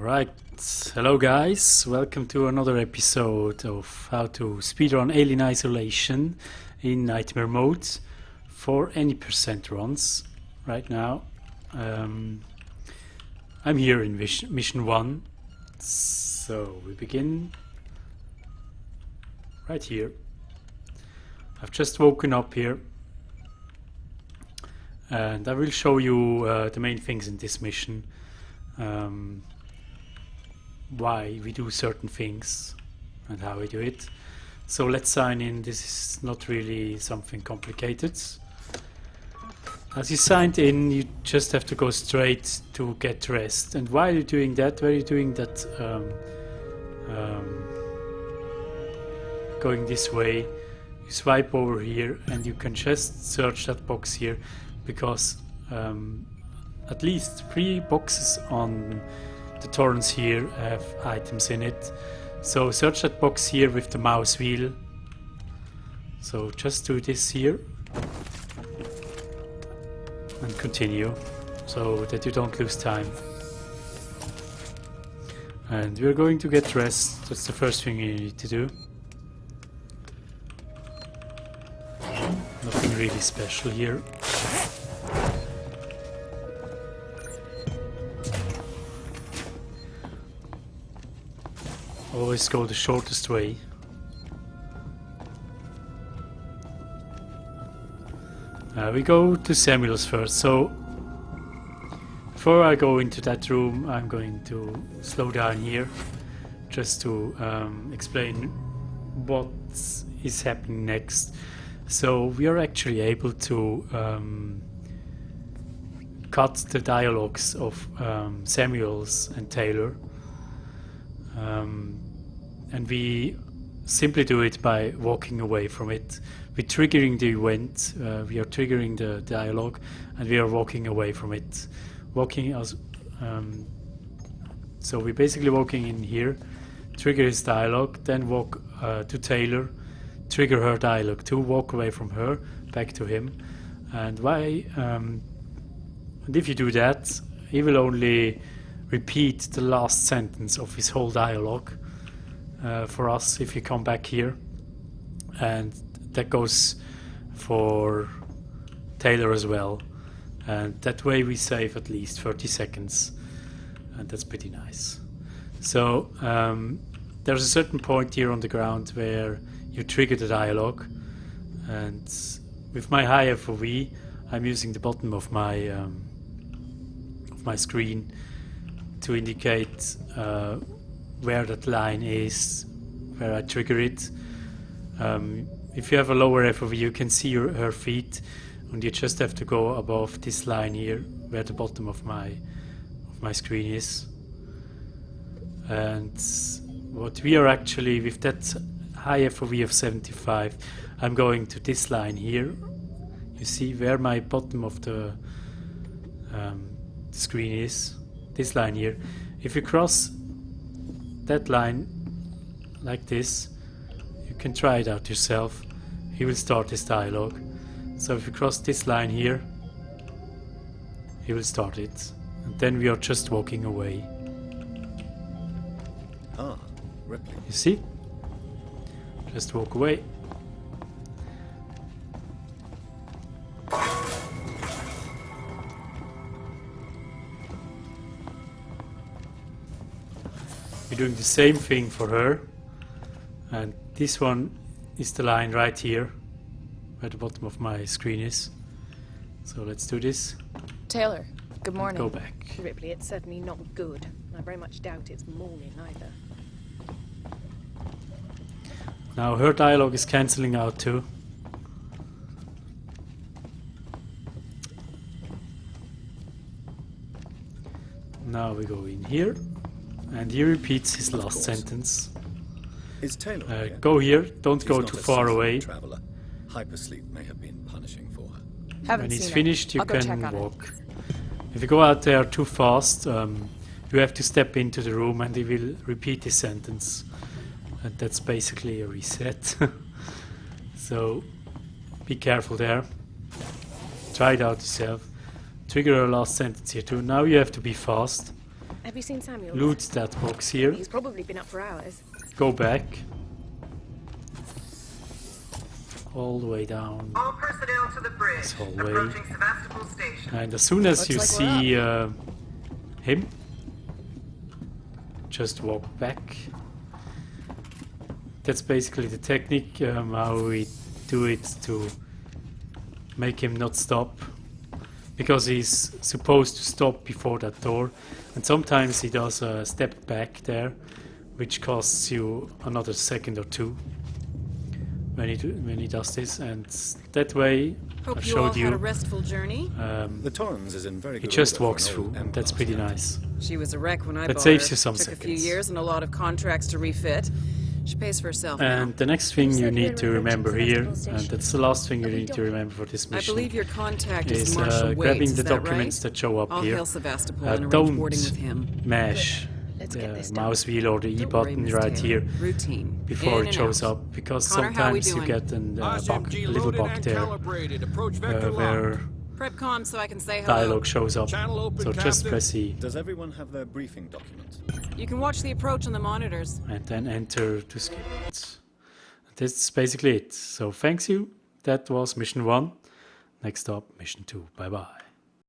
Alright, hello guys, welcome to another episode of how to speedrun Alien Isolation in Nightmare mode for any percent runs. Right now I'm here in mission 1, so we begin right here. I've just woken up here and I will show you the main things in this mission. Why we do certain things and how we do it. So let's sign in. This is not really something complicated. As you signed in, you just have to go straight to get dressed. And while you're doing that, going this way, you swipe over here and you can just search that box here, because at least 3 boxes on the torrents here have items in it. So search that box here with the mouse wheel. So just do this here and continue so that you don't lose time. And we're going to get dressed. That's the first thing you need to do. Nothing really special here. Always go the shortest way. We go to Samuel's first. So before I go into that room, I'm going to slow down here just to explain what is happening next. So we are actually able to cut the dialogues of Samuel's and Taylor. And we simply do it by walking away from it. We're triggering the event, we are triggering the dialogue, and we are walking away from it. So we're basically walking in here, trigger his dialogue, then walk to Taylor, trigger her dialogue to walk away from her, back to him. And and if you do that, he will only repeat the last sentence of his whole dialogue for us if you come back here, and that goes for Taylor as well, and that way we save at least 30 seconds, and that's pretty nice. So there's a certain point here on the ground where you trigger the dialogue, and with my high FOV I'm using the bottom of my screen to indicate where that line is, where I trigger it. If you have a lower FOV, you can see her feet, and you just have to go above this line here, where the bottom of my screen is. And what we are actually, with that high FOV of 75, I'm going to this line here. You see where my bottom of the screen is. This line here. If you cross that line like this, you can try it out yourself. He will start his dialogue. So if you cross this line here, he will start it, and then we are just walking away. Ah, Ripley. You see? Just walk away. We're doing the same thing for her, and this one is the line right here where the bottom of my screen is. So let's do this. Taylor, good morning. Go back. Ripley, it's certainly not good. I very much doubt it's morning either. Now her dialogue is cancelling out too. Now we go in here, and he repeats his last sentence. Is Taylor go here, don't She's go not too a far away. Traveler. Hypersleep may have been punishing for her. Haven't When he's seen finished, it. you I'll go check can on it. walk. If you go out there too fast, you have to step into the room and he will repeat his sentence. And that's basically a reset. So be careful there. Try it out yourself. Trigger our last sentence here too. Now you have to be fast. Have you seen Samuel? loot that box here, He's probably been up for hours. go back, all the way down All personnel to the bridge. this hallway, Approaching Sevastopol Station. and as soon as Looks you like see him, just walk back. That's basically the technique, how we do it to make him not stop, because he's supposed to stop before that door, and sometimes he does a step back there, which costs you another second or two when he does this, and that way I Hope you all showed had a you. restful journey. The Torrens is in very He good just order walks for an old through, and Empire that's pretty scout. nice. She was a wreck when I That bought saves her. you some Took a few seconds. years and a lot of contracts to refit. She pays for herself And the next thing You you said need we're to approaching remember here, Sevastopol and Station. that's the last thing you Are we need to docking? remember for this now. I mission, believe your contact is is Marshal Waits, grabbing is the that documents right? that show up I'll here. hail Sevastopol and arrange Don't boarding with him. mash Let's get this the done. mouse wheel or the E Don't worry, button Miss right Taylor. here Routine. before In it and shows out. up, because Connor, how we sometimes you doing? get a little bug there where Prep comm so I can say hello. dialogue shows up. Channel open, So just Captain. press E Does everyone have their briefing documents? You can watch the approach on the monitors. and then enter to skip it. That's basically it. So thanks you. That was mission 1. Next up, mission 2. Bye bye.